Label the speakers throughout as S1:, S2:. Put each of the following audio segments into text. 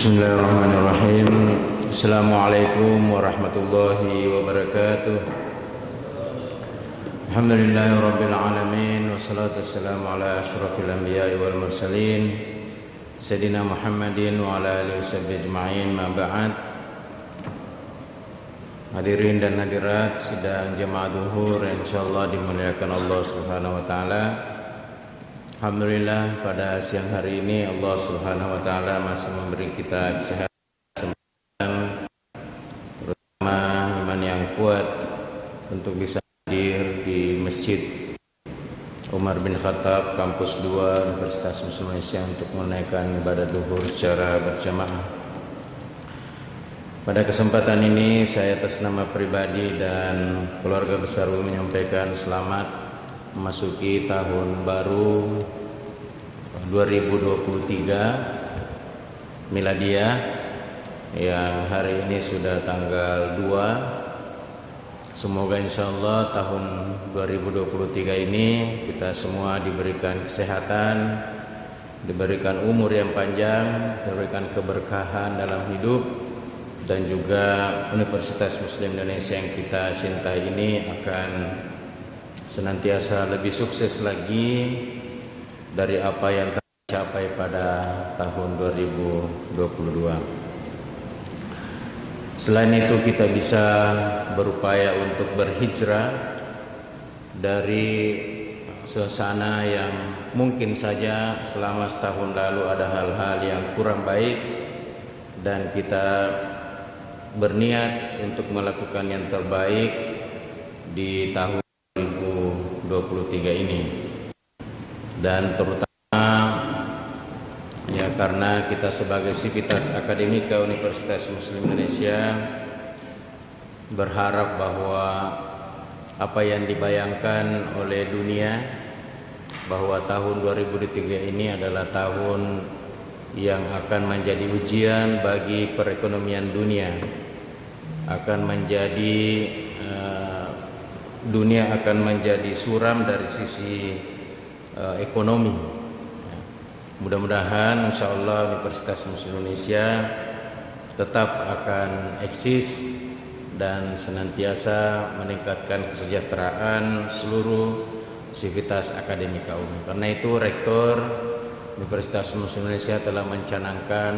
S1: Bismillahirrahmanirrahim. Assalamualaikum warahmatullahi wabarakatuh. Alhamdulillahirabbil alamin wassalatu wassalamu ala asyrafil anbiya'i wal mursalin sayyidina Muhammadin wa ala alihi washabbihi ajma'in, ma ba'd. Hadirin dan hadirat sidang jamaah zuhur yang insyaallah dimuliakan Allah Subhanahu wa taala. Alhamdulillah pada siang hari ini Allah Subhanahu wa taala masih memberi kita kesehatan, terutama iman yang kuat untuk bisa hadir di Masjid Umar bin Khattab Kampus 2 Universitas Muslim Indonesia untuk menaikkan ibadah zuhur secara berjamaah. Pada kesempatan ini saya atas nama pribadi dan keluarga besar menyampaikan selamat memasuki tahun baru 2023 Miladiah yang hari ini sudah tanggal 2. Semoga insyaallah tahun 2023 ini kita semua diberikan kesehatan, diberikan umur yang panjang, diberikan keberkahan dalam hidup, dan juga Universitas Muslim Indonesia yang kita cintai ini akan senantiasa lebih sukses lagi dari apa yang tercapai pada tahun 2022. Selain itu kita bisa berupaya untuk berhijrah dari suasana yang mungkin saja selama setahun lalu ada hal-hal yang kurang baik, dan kita berniat untuk melakukan yang terbaik di tahun 2023 ini. Dan terutama ya karena kita sebagai sivitas akademika Universitas Muslim Indonesia berharap bahwa apa yang dibayangkan oleh dunia bahwa tahun 2023 ini adalah tahun yang akan menjadi ujian bagi perekonomian dunia, akan menjadi dunia akan menjadi suram dari sisi ekonomi. Mudah-mudahan insyaallah Universitas Muslim Indonesia tetap akan eksis dan senantiasa meningkatkan kesejahteraan seluruh sivitas akademika umum. Karena itu Rektor Universitas Muslim Indonesia telah mencanangkan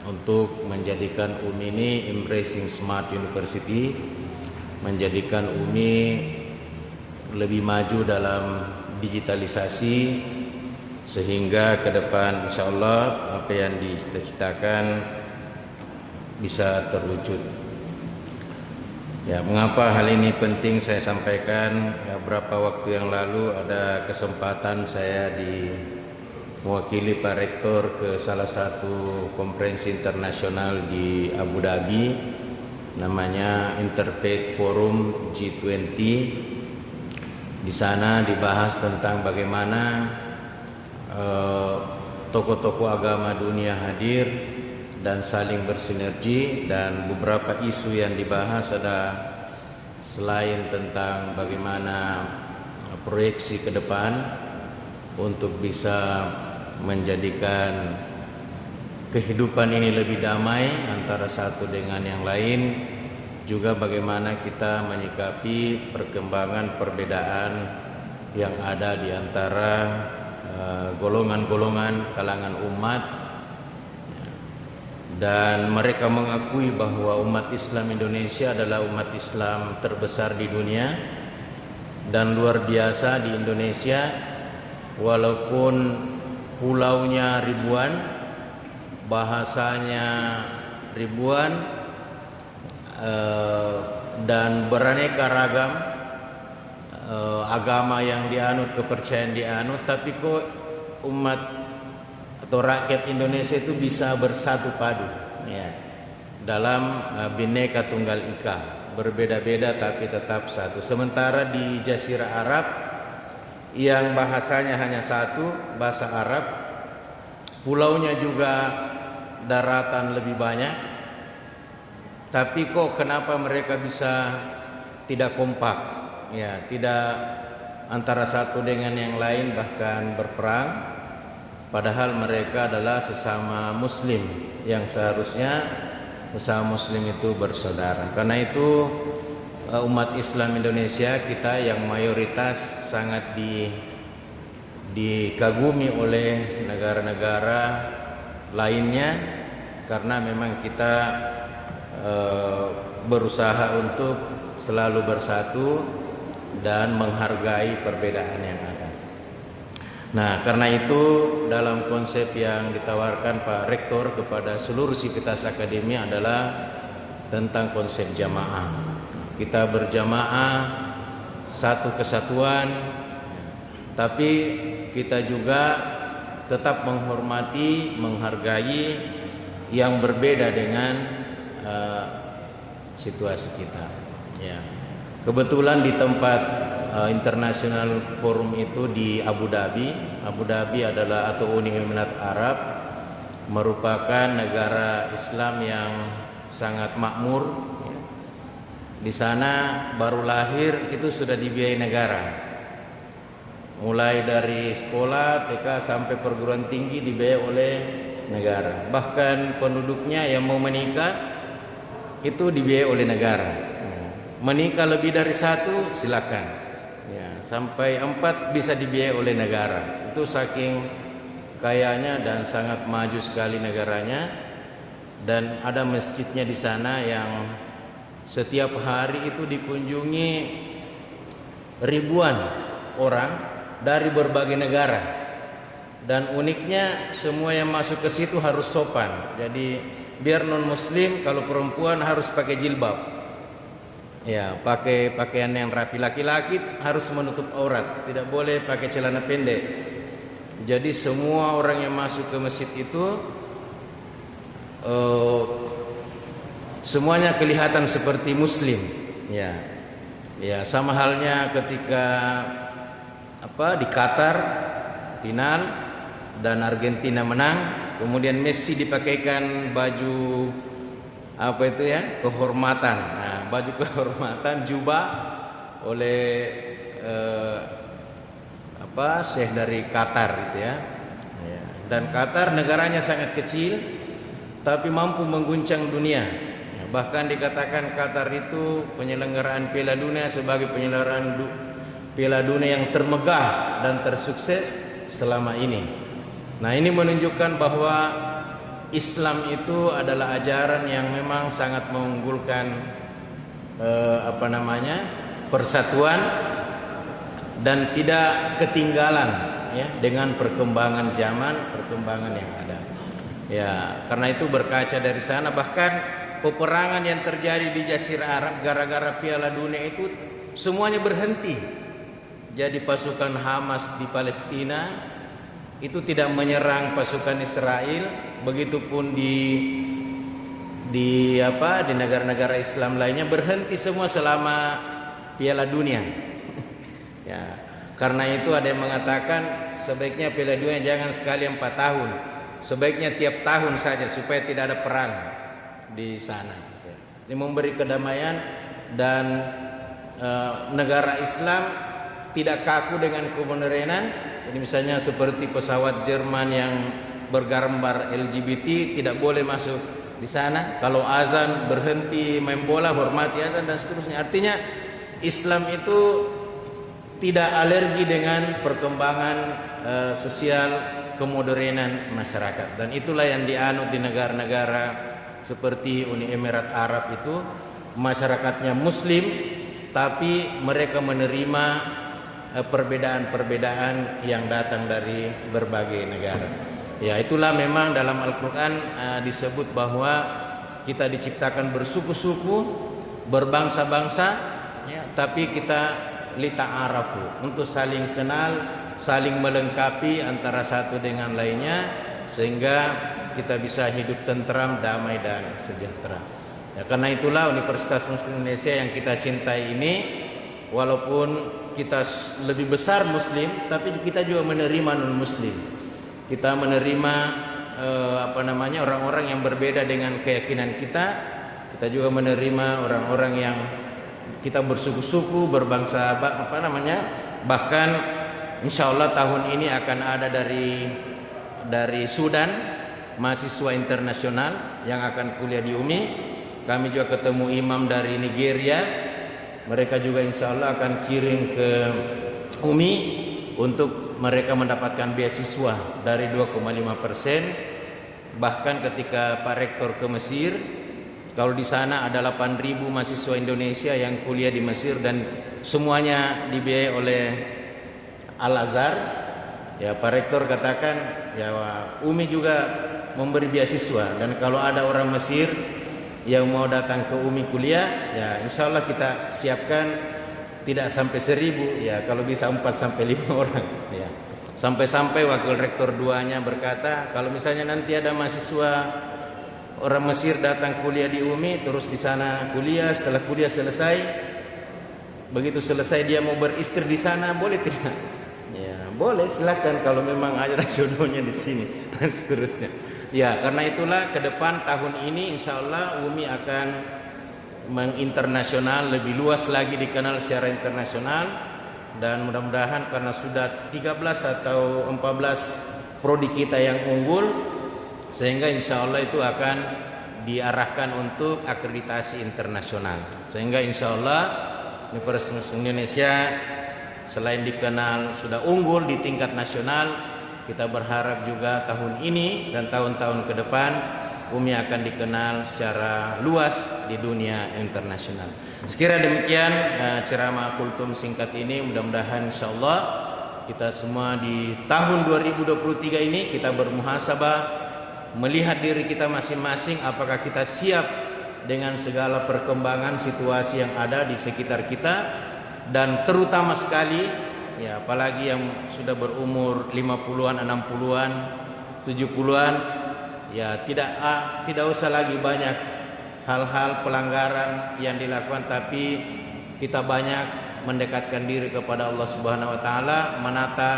S1: untuk menjadikan UMI ini Embracing Smart University, menjadikan UMI lebih maju dalam digitalisasi, sehingga ke depan insyaallah apa yang dicita-citakan bisa terwujud. Ya, mengapa hal ini penting saya sampaikan? Ya, beberapa waktu yang lalu ada kesempatan saya mewakili Pak Rektor ke salah satu konferensi internasional di Abu Dhabi, namanya Interfaith Forum G20. Di sana dibahas tentang bagaimana tokoh-tokoh agama dunia hadir dan saling bersinergi, dan beberapa isu yang dibahas ada selain tentang bagaimana proyeksi ke depan untuk bisa menjadikan kehidupan ini lebih damai antara satu dengan yang lain, juga bagaimana kita menyikapi perkembangan perbedaan yang ada di antara golongan-golongan kalangan umat, dan mereka mengakui bahwa umat Islam Indonesia adalah umat Islam terbesar di dunia, dan luar biasa di Indonesia walaupun pulaunya ribuan, bahasanya ribuan, dan beraneka ragam agama yang dianut, kepercayaan dianut, tapi kok umat atau rakyat Indonesia itu bisa bersatu padu ya, dalam Bhinneka Tunggal Ika, berbeda-beda tapi tetap satu. Sementara di Jazirah Arab yang bahasanya hanya satu, bahasa Arab, pulaunya juga daratan lebih banyak, tapi kok kenapa mereka bisa tidak kompak ya, tidak antara satu dengan yang lain, bahkan berperang. padahal mereka adalah sesama muslim yang seharusnya sesama muslim itu bersaudara. Karena itu umat Islam Indonesia kita yang mayoritas sangat dikagumi oleh negara-negara lainnya, karena memang kita berusaha untuk selalu bersatu dan menghargai perbedaan yang ada. Nah, karena itu dalam konsep yang ditawarkan Pak Rektor kepada seluruh sivitas akademi adalah tentang konsep jamaah. Kita berjamaah, satu kesatuan, tapi kita juga tetap menghormati, menghargai yang berbeda dengan situasi kita. Ya. Kebetulan di tempat International Forum itu di Abu Dhabi. Abu Dhabi adalah atau Uni Emirat Arab, merupakan negara Islam yang sangat makmur. Di sana baru lahir itu sudah dibiayai negara. Mulai dari sekolah TK sampai perguruan tinggi dibiayai oleh negara. Bahkan penduduknya yang mau menikah itu dibiayai oleh negara. Menikah lebih dari satu silakan. Ya, sampai 4 bisa dibiayai oleh negara. Itu saking kayanya dan sangat maju sekali negaranya. Dan ada masjidnya di sana yang setiap hari itu dikunjungi ribuan orang dari berbagai negara. Dan uniknya semua yang masuk ke situ harus sopan. Jadi biar non muslim kalau perempuan harus pakai jilbab. Ya, pakai pakaian yang rapi. Laki-laki harus menutup aurat, tidak boleh pakai celana pendek. Jadi semua orang yang masuk ke masjid itu semuanya kelihatan seperti muslim. Ya, ya sama halnya ketika di Qatar final dan Argentina menang, kemudian Messi dipakaikan baju kehormatan. Nah, baju kehormatan jubah oleh Syekh dari Qatar gitu ya. Dan Qatar negaranya sangat kecil tapi mampu mengguncang dunia. Bahkan dikatakan Qatar itu penyelenggaraan Piala Dunia sebagai penyelenggaraan Piala Dunia yang termegah dan tersukses selama ini. Nah, ini menunjukkan bahwa Islam itu adalah ajaran yang memang sangat mengunggulkan persatuan dan tidak ketinggalan ya dengan perkembangan zaman, perkembangan yang ada. Ya, karena itu berkaca dari sana, bahkan peperangan yang terjadi di Jazirah Arab gara-gara Piala Dunia itu semuanya berhenti. Jadi pasukan Hamas di Palestina itu tidak menyerang pasukan Israel, begitupun di negara-negara Islam lainnya berhenti semua selama Piala Dunia. Ya, karena itu ada yang mengatakan sebaiknya Piala Dunia jangan sekali 4 tahun, sebaiknya tiap tahun saja supaya tidak ada perang di sana. Ini memberi kedamaian dan negara Islam tidak kaku dengan kemodernan. Jadi misalnya seperti pesawat Jerman yang bergambar LGBT tidak boleh masuk di sana. Kalau azan berhenti main bola, hormati azan dan seterusnya. Artinya Islam itu tidak alergi dengan perkembangan sosial kemodernan masyarakat. Dan itulah yang dianut di negara-negara seperti Uni Emirat Arab itu, masyarakatnya muslim tapi mereka menerima perbedaan-perbedaan yang datang dari berbagai negara. Ya, itulah memang dalam Al-Quran disebut bahwa kita diciptakan bersuku-suku, berbangsa-bangsa, ya, tapi kita lita'arafu, untuk saling kenal, saling melengkapi antara satu dengan lainnya, sehingga kita bisa hidup tentram, damai dan sejahtera. Ya, karena itulah Universitas Muslim Indonesia yang kita cintai ini, walaupun kita lebih besar muslim, tapi kita juga menerima non muslim. Kita menerima orang-orang yang berbeda dengan keyakinan kita. Kita juga menerima orang-orang yang kita bersuku-suku, berbangsa bahkan insya Allah tahun ini akan ada dari Sudan, mahasiswa internasional yang akan kuliah di UMI. Kami juga ketemu imam dari Nigeria. Mereka juga insya Allah akan kirim ke UMI untuk mereka mendapatkan beasiswa dari 2,5%. Bahkan ketika Pak Rektor ke Mesir, kalau di sana ada 8.000 mahasiswa Indonesia yang kuliah di Mesir dan semuanya dibiayai oleh Al-Azhar. Ya, Pak Rektor katakan, ya UMI juga memberi beasiswa, dan kalau ada orang Mesir yang mau datang ke UMI kuliah, ya insya Allah kita siapkan tidak sampai 1.000, ya kalau bisa 4 sampai 5 orang. Ya. Sampai-sampai wakil rektor 2-nya berkata, kalau misalnya nanti ada mahasiswa orang Mesir datang kuliah di UMI, terus di sana kuliah, setelah kuliah selesai, begitu selesai dia mau beristri di sana, boleh tidak? Ya, boleh, silakan kalau memang ada jodohnya di sini dan seterusnya. Ya, karena itulah ke depan tahun ini insya Allah UMI akan menginternasional, lebih luas lagi dikenal secara internasional, dan mudah-mudahan karena sudah 13 atau 14 prodi kita yang unggul, sehingga insya Allah itu akan diarahkan untuk akreditasi internasional, sehingga insya Allah Universitas Indonesia selain dikenal sudah unggul di tingkat nasional, kita berharap juga tahun ini dan tahun-tahun ke depan UMI akan dikenal secara luas di dunia internasional. Sekira demikian ceramah kultum singkat ini, mudah-mudahan insya Allah kita semua di tahun 2023 ini kita bermuhasabah, melihat diri kita masing-masing, apakah kita siap dengan segala perkembangan situasi yang ada di sekitar kita, dan terutama sekali ya apalagi yang sudah berumur 50-an, 60-an, 70-an, ya tidak usah lagi banyak hal-hal pelanggaran yang dilakukan, tapi kita banyak mendekatkan diri kepada Allah Subhanahu wa taala, menata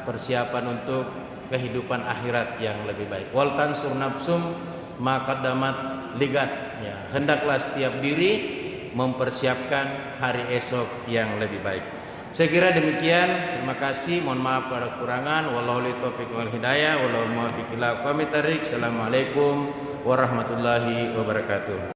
S1: persiapan untuk kehidupan akhirat yang lebih baik. Wal tansur nafsum ma qaddamat ligat, ya hendaklah setiap diri mempersiapkan hari esok yang lebih baik. Saya kira demikian. Terima kasih. Mohon maaf pada kekurangan. Wallahu taufiq wal hidayah. Wallahu muwaffiq ila aqwamit thariq. Assalamualaikum warahmatullahi wabarakatuh.